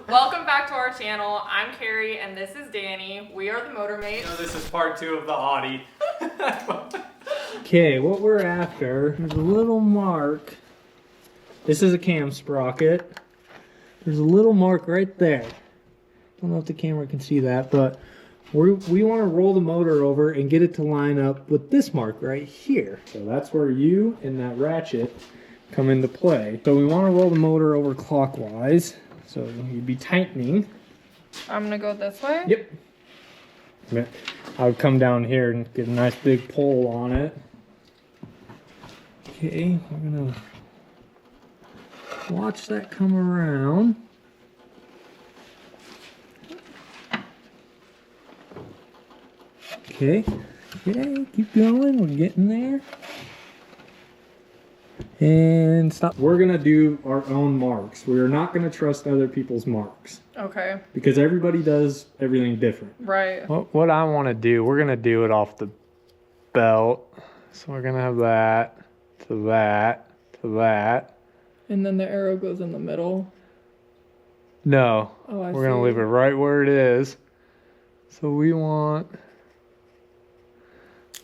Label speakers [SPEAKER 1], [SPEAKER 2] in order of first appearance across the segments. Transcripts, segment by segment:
[SPEAKER 1] Welcome back to our channel. I'm Carrie and this is Danny. We are the Motormates.
[SPEAKER 2] No, this is part 2 of the Audi.
[SPEAKER 3] Okay, what we're after, there's a little mark. This is a cam sprocket. There's a little mark right there. Don't know if the camera can see that, but we want to roll the motor over and get it to line up with this mark right here. So that's where you and that ratchet come into play. So we want to roll the motor over clockwise. So you'd be tightening.
[SPEAKER 1] I'm gonna go this way?
[SPEAKER 3] Yep. I would come down here and get a nice big pull on it. Okay, we're gonna watch that come around. Okay, keep going, we're getting there. And stop. We're gonna do our own marks. We are not gonna trust other people's marks.
[SPEAKER 1] Okay.
[SPEAKER 3] Because everybody does everything different.
[SPEAKER 1] Right.
[SPEAKER 3] What I want to do, we're gonna do it off the belt. So we're gonna have that to that to that.
[SPEAKER 1] And then the arrow goes in the middle.
[SPEAKER 3] No,
[SPEAKER 1] Oh, I
[SPEAKER 3] we're gonna
[SPEAKER 1] see.
[SPEAKER 3] leave it right where it is. So we want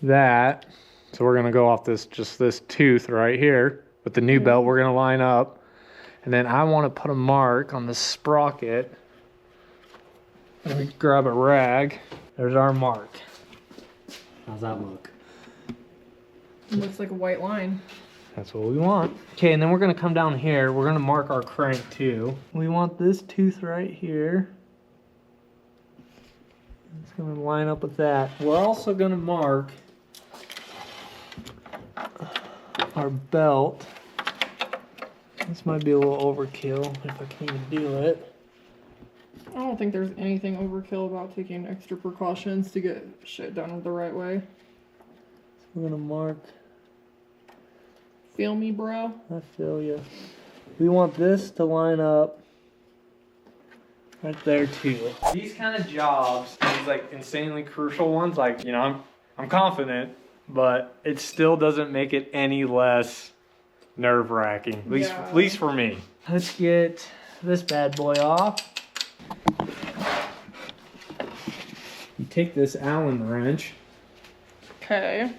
[SPEAKER 3] that. So we're gonna go off this tooth right here with the new belt. We're gonna line up, and then I want to put a mark on the sprocket. Let me grab a rag. There's our mark. How's that look?
[SPEAKER 1] It looks like a white line.
[SPEAKER 3] That's what we want. Okay, and then we're gonna come down here. We're gonna mark our crank too. We want this tooth right here. It's gonna line up with that. We're also gonna mark our belt. This might be a little overkill if I can even do it.
[SPEAKER 1] I don't think there's anything overkill about taking extra precautions to get shit done the right way.
[SPEAKER 3] So we're gonna mark.
[SPEAKER 1] Feel me, bro?
[SPEAKER 3] I feel you. We want this to line up right there too. These kind of jobs, these like insanely crucial ones, like, you know, I'm confident, but it still doesn't make it any less nerve-wracking, at least for me. Let's get this bad boy off. You take this Allen wrench.
[SPEAKER 1] Okay.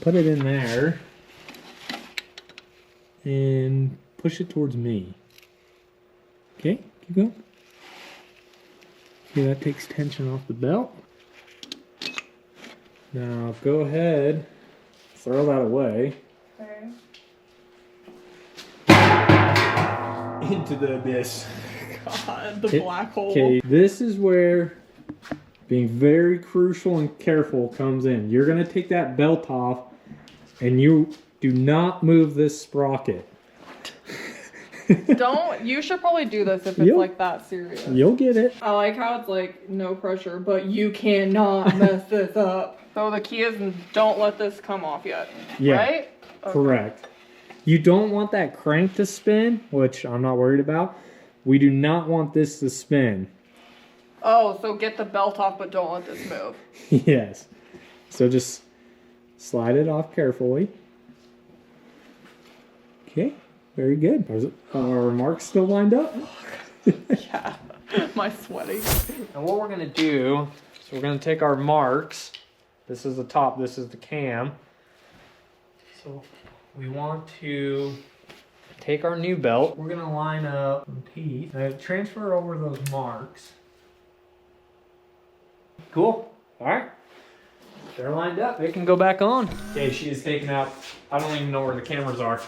[SPEAKER 3] Put it in there. And push it towards me. Okay, keep going. Okay, that takes tension off the belt. Now go ahead, throw that away.
[SPEAKER 1] Okay.
[SPEAKER 3] Into the abyss.
[SPEAKER 1] God, the black hole.
[SPEAKER 3] Okay, this is where being very crucial and careful comes in. You're gonna take that belt off and you do not move this sprocket.
[SPEAKER 1] You should probably do this if it's like that serious.
[SPEAKER 3] You'll get it.
[SPEAKER 1] I like how it's like no pressure, but you cannot mess this up. So the key is don't let this come off yet, right? Okay.
[SPEAKER 3] Correct. You don't want that crank to spin, which I'm not worried about. We do not want this to spin.
[SPEAKER 1] Oh, so get the belt off, but don't let this move.
[SPEAKER 3] Yes. So just slide it off carefully. Okay, very good. Are our marks still lined up?
[SPEAKER 1] Yeah, my sweating.
[SPEAKER 3] And what we're gonna do, so we're gonna take our marks. This is the top, this is the cam. So we want to take our new belt. We're gonna line up some teeth. Transfer over those marks. Cool, all right. They're lined up. They can go back on. Okay, she is taking out, I don't even know where the cameras are.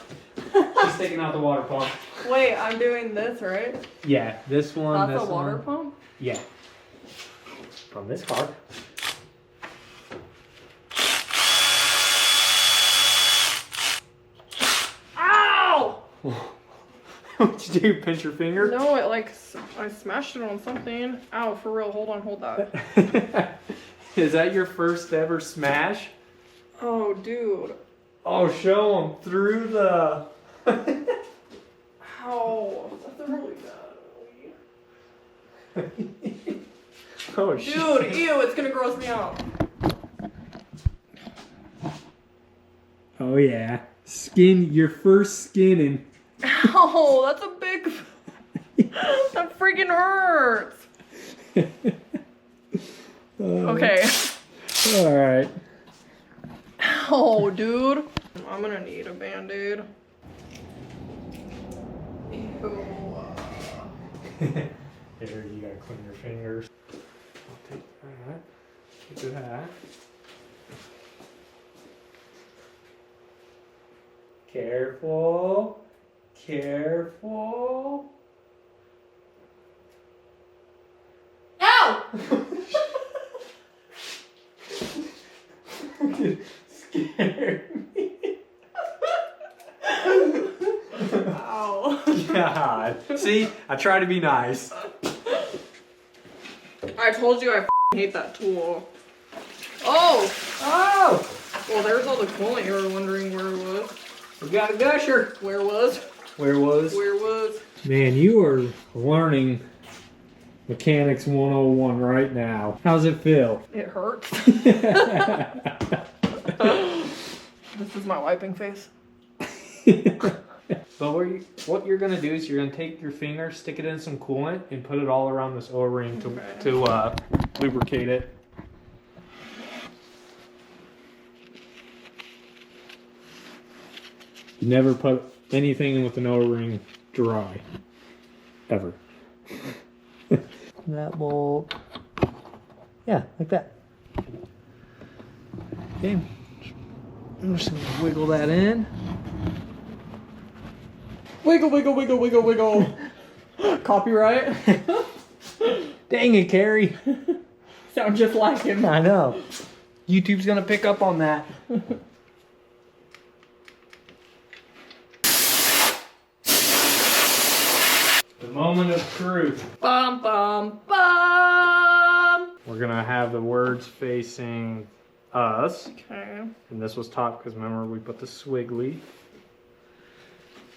[SPEAKER 3] She's taking out the water pump.
[SPEAKER 1] Wait, I'm doing this, right?
[SPEAKER 3] Yeah, this one,
[SPEAKER 1] That's
[SPEAKER 3] this
[SPEAKER 1] a water
[SPEAKER 3] one.
[SPEAKER 1] pump?
[SPEAKER 3] Yeah. From this car.
[SPEAKER 1] Ow!
[SPEAKER 3] What'd you do, pinch your finger?
[SPEAKER 1] No, I smashed it on something. Ow, for real, hold that.
[SPEAKER 3] Is that your first ever smash?
[SPEAKER 1] Oh, dude.
[SPEAKER 3] Oh, show them through the...
[SPEAKER 1] Ow, that's really bad.
[SPEAKER 3] Oh,
[SPEAKER 1] Dude,
[SPEAKER 3] shit.
[SPEAKER 1] ew, it's gonna gross me out.
[SPEAKER 3] Oh, yeah. Skin, your first skinning
[SPEAKER 1] Ow, that's a big... That freaking hurts. Okay.
[SPEAKER 3] Alright.
[SPEAKER 1] Oh, dude. I'm gonna need a band-aid. Ew.
[SPEAKER 3] Here, you gotta clean your fingers. I'll take that. Take that. Careful. Careful.
[SPEAKER 1] Ow!
[SPEAKER 3] Scared me.
[SPEAKER 1] Ow.
[SPEAKER 2] God. See, I try to be nice.
[SPEAKER 1] I told you I hate that tool. Oh!
[SPEAKER 3] Oh!
[SPEAKER 1] Well, there's all the coolant you were wondering where it was.
[SPEAKER 3] We got a gusher.
[SPEAKER 1] Where was?
[SPEAKER 3] Where was?
[SPEAKER 1] Where was?
[SPEAKER 3] Man, you are learning Mechanics 101 right now. How's it feel?
[SPEAKER 1] It hurts. This is my wiping face.
[SPEAKER 3] So what you're gonna do is you're gonna take your finger, stick it in some coolant, and put it all around this O-ring to lubricate it. You never put anything in with an O-ring dry, ever. That bolt, yeah, like that. Okay, I'm just gonna wiggle that in.
[SPEAKER 1] Wiggle, wiggle, wiggle, wiggle, wiggle. Copyright.
[SPEAKER 3] Dang it, Carrie.
[SPEAKER 1] Sound just like him.
[SPEAKER 3] I know. YouTube's gonna pick up on that. The moment of truth.
[SPEAKER 1] Bum, bum, bum.
[SPEAKER 3] We're gonna have the words facing us.
[SPEAKER 1] Okay.
[SPEAKER 3] And this was top because remember we put the swiggly.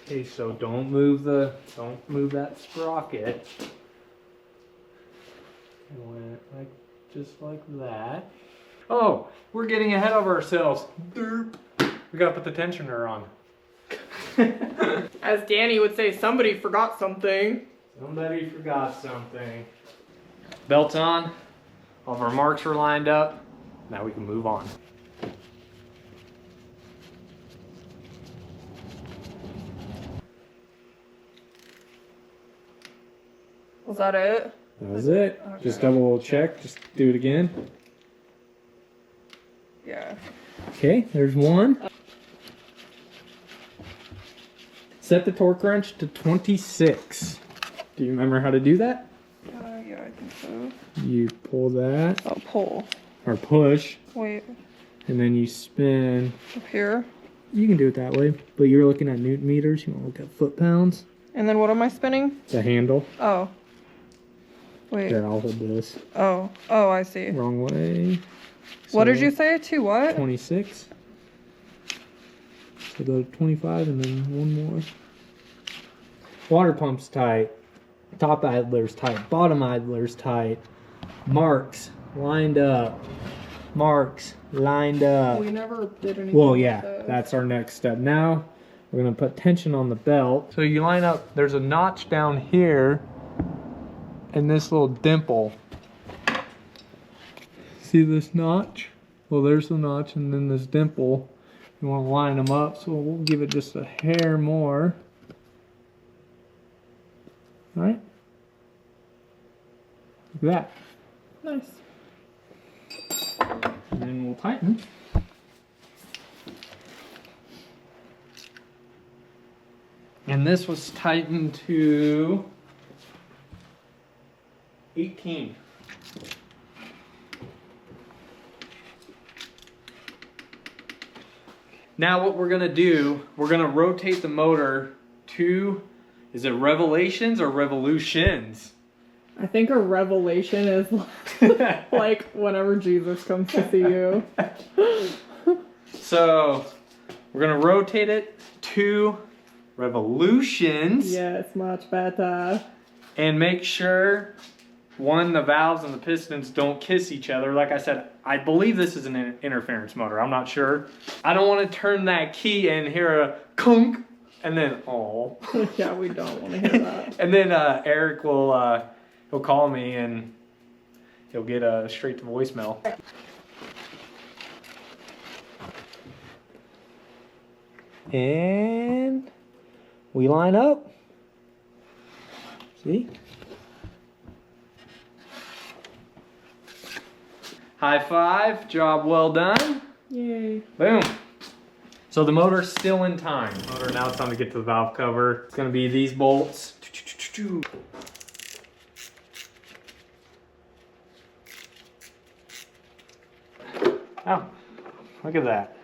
[SPEAKER 3] Okay, so don't move that sprocket. And went like just like that. Oh, we're getting ahead of ourselves. Derp. We gotta put the tensioner on.
[SPEAKER 1] As Danny would say, somebody forgot something.
[SPEAKER 3] Somebody forgot something. Belts on. All of our marks are lined up. Now we can move on.
[SPEAKER 1] Was that it?
[SPEAKER 3] That was it.
[SPEAKER 1] Okay.
[SPEAKER 3] Just double check. Just do it again.
[SPEAKER 1] Yeah.
[SPEAKER 3] Okay, there's one. Set the torque wrench to 26. Do you remember how to do that?
[SPEAKER 1] Yeah, I think so.
[SPEAKER 3] You pull that,
[SPEAKER 1] Oh, pull.
[SPEAKER 3] or push,
[SPEAKER 1] Wait,
[SPEAKER 3] and then you spin.
[SPEAKER 1] up here.
[SPEAKER 3] You can do it that way, but you're looking at newton meters. You want to look at foot pounds.
[SPEAKER 1] And then what am I spinning?
[SPEAKER 3] The handle.
[SPEAKER 1] Oh. Wait.
[SPEAKER 3] There, I'll hold this.
[SPEAKER 1] Oh. Oh, I see.
[SPEAKER 3] Wrong way.
[SPEAKER 1] What did
[SPEAKER 3] So,
[SPEAKER 1] you say? To what?
[SPEAKER 3] 26. So go to 25 and then one more. Water pump's tight. Top idler's tight. Bottom idler's tight. Marks lined up. Marks lined up.
[SPEAKER 1] We never did anything.
[SPEAKER 3] Well,
[SPEAKER 1] with
[SPEAKER 3] yeah,
[SPEAKER 1] those.
[SPEAKER 3] that's our next step. Now we're gonna put tension on the belt. So you line up. There's a notch down here, and this little dimple. See this notch? Well, there's the notch, and then this dimple. You want to line them up, so we'll give it just a hair more. All right. Like that.
[SPEAKER 1] Nice.
[SPEAKER 3] And then we'll tighten. And this was tightened to 18. Now what we're gonna do, we're gonna rotate the motor to, is it revelations or revolutions?
[SPEAKER 1] I think a revelation is like whenever Jesus comes to see you.
[SPEAKER 3] So we're gonna rotate it to revolutions.
[SPEAKER 1] Yes, much better.
[SPEAKER 3] And make sure the valves and the pistons don't kiss each other. Like I said, I believe this is an interference motor. I'm not sure. I don't want to turn that key and hear a kunk
[SPEAKER 2] And then, oh.
[SPEAKER 1] Yeah, we don't want to hear that.
[SPEAKER 2] And then Eric will, he'll call me and he'll get straight to voicemail. And we line up. See? High five, job well done.
[SPEAKER 1] Yay.
[SPEAKER 2] Boom. So the motor's still in time. Motor, now it's time to get to the valve cover. It's gonna be these bolts. Oh, look at that.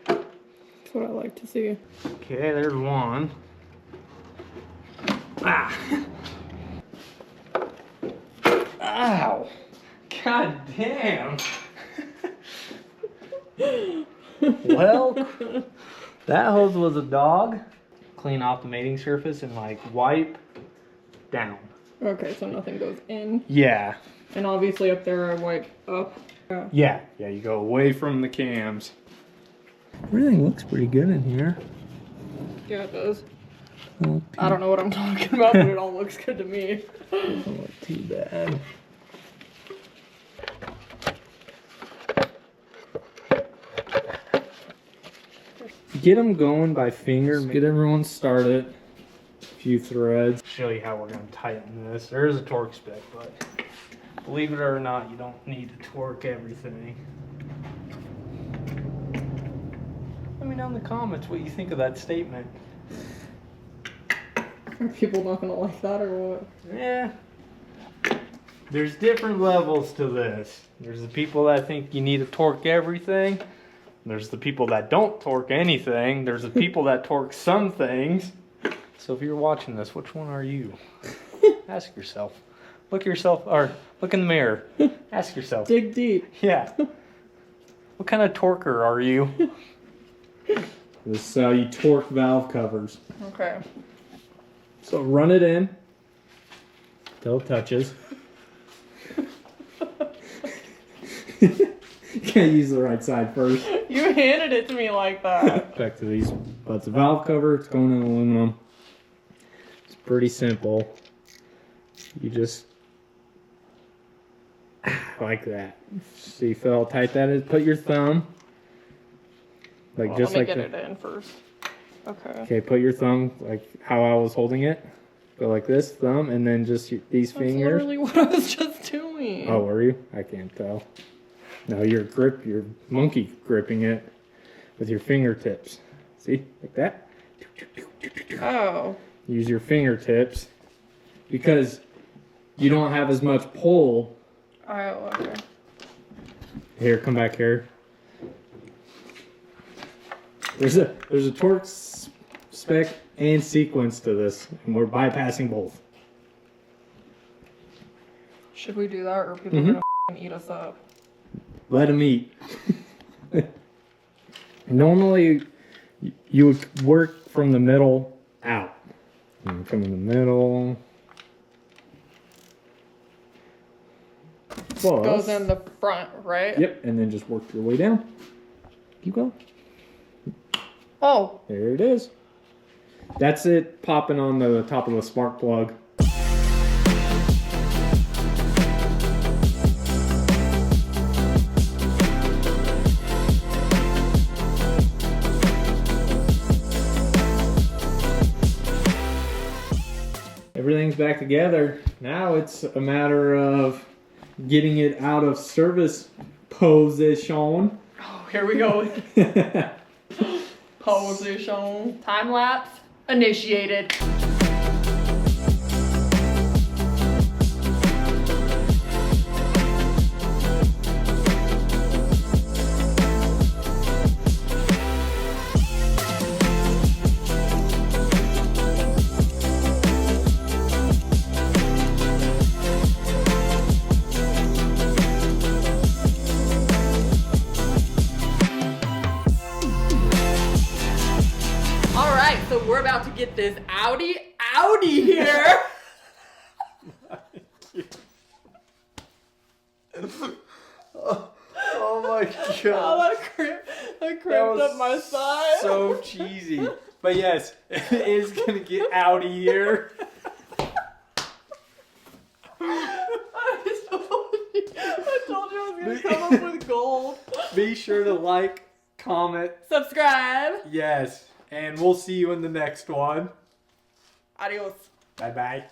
[SPEAKER 1] That's what I like to see.
[SPEAKER 2] Okay, there's one. Ah. Ow. God damn. Well, that hose was a dog. Clean off the mating surface and like wipe down.
[SPEAKER 1] Okay, so nothing goes in.
[SPEAKER 2] Yeah.
[SPEAKER 1] And obviously up there I wipe up.
[SPEAKER 2] Yeah, you go away from the cams.
[SPEAKER 3] Everything looks pretty good in here.
[SPEAKER 1] Yeah, it does.
[SPEAKER 3] Not
[SPEAKER 1] I don't know what I'm talking about, but it all looks good to me.
[SPEAKER 3] Not too bad. Get them going by finger. Get everyone started. A few threads.
[SPEAKER 2] Show you how we're going to tighten this. There is a torque spec, but believe it or not, you don't need to torque everything. Let me know in the comments what you think of that statement.
[SPEAKER 1] Are people not gonna like that or what?
[SPEAKER 2] Yeah. There's different levels to this. There's the people that think you need to torque everything. There's the people that don't torque anything. There's the people that torque some things. So if you're watching this, which one are you? Ask yourself. Look yourself, or look in the mirror. Ask yourself.
[SPEAKER 1] Dig deep.
[SPEAKER 2] Yeah. What kind of torquer are you?
[SPEAKER 3] This is how you torque valve covers.
[SPEAKER 1] Okay.
[SPEAKER 3] So run it in till it touches. You can't use the right side first.
[SPEAKER 1] You handed it to me like that.
[SPEAKER 3] Back to these butts of valve cover. It's going in aluminum. It's pretty simple. You just like that. See how tight that is? Put your thumb. Like
[SPEAKER 1] Well,
[SPEAKER 3] just
[SPEAKER 1] let me
[SPEAKER 3] like
[SPEAKER 1] get
[SPEAKER 3] that.
[SPEAKER 1] it in first. Okay.
[SPEAKER 3] Okay, put your thumb like how I was holding it. Go like this, thumb, and then just these
[SPEAKER 1] That's
[SPEAKER 3] fingers.
[SPEAKER 1] literally what I was just doing.
[SPEAKER 3] Oh, were you? I can't tell. No, you're monkey gripping it with your fingertips. See, like that.
[SPEAKER 1] Oh.
[SPEAKER 3] Use your fingertips because you don't have as much pull.
[SPEAKER 1] Oh, okay.
[SPEAKER 3] Here, come back here. There's a torque spec and sequence to this, and we're bypassing both.
[SPEAKER 1] Should we do that, or are people gonna eat us up?
[SPEAKER 3] Let them eat. Normally, you would work from the middle out. Come in the middle. Plus,
[SPEAKER 1] Goes in the front, right?
[SPEAKER 3] Yep, and then just work your way down. Keep going.
[SPEAKER 1] Oh.
[SPEAKER 3] There it is. That's it popping on the top of the spark plug. Everything's back together. Now it's a matter of getting it out of service position.
[SPEAKER 1] Oh, here we go. Position. Time lapse initiated. So we're about to get this Audi here.
[SPEAKER 2] Oh my god.
[SPEAKER 1] Oh, that cramped up my side.
[SPEAKER 2] So cheesy. But yes, it is gonna get Audi here.
[SPEAKER 1] I told you I was gonna come up with gold.
[SPEAKER 2] Be sure to like, comment,
[SPEAKER 1] Subscribe.
[SPEAKER 2] yes, and we'll see you in the next one.
[SPEAKER 1] Adios.
[SPEAKER 2] Bye bye.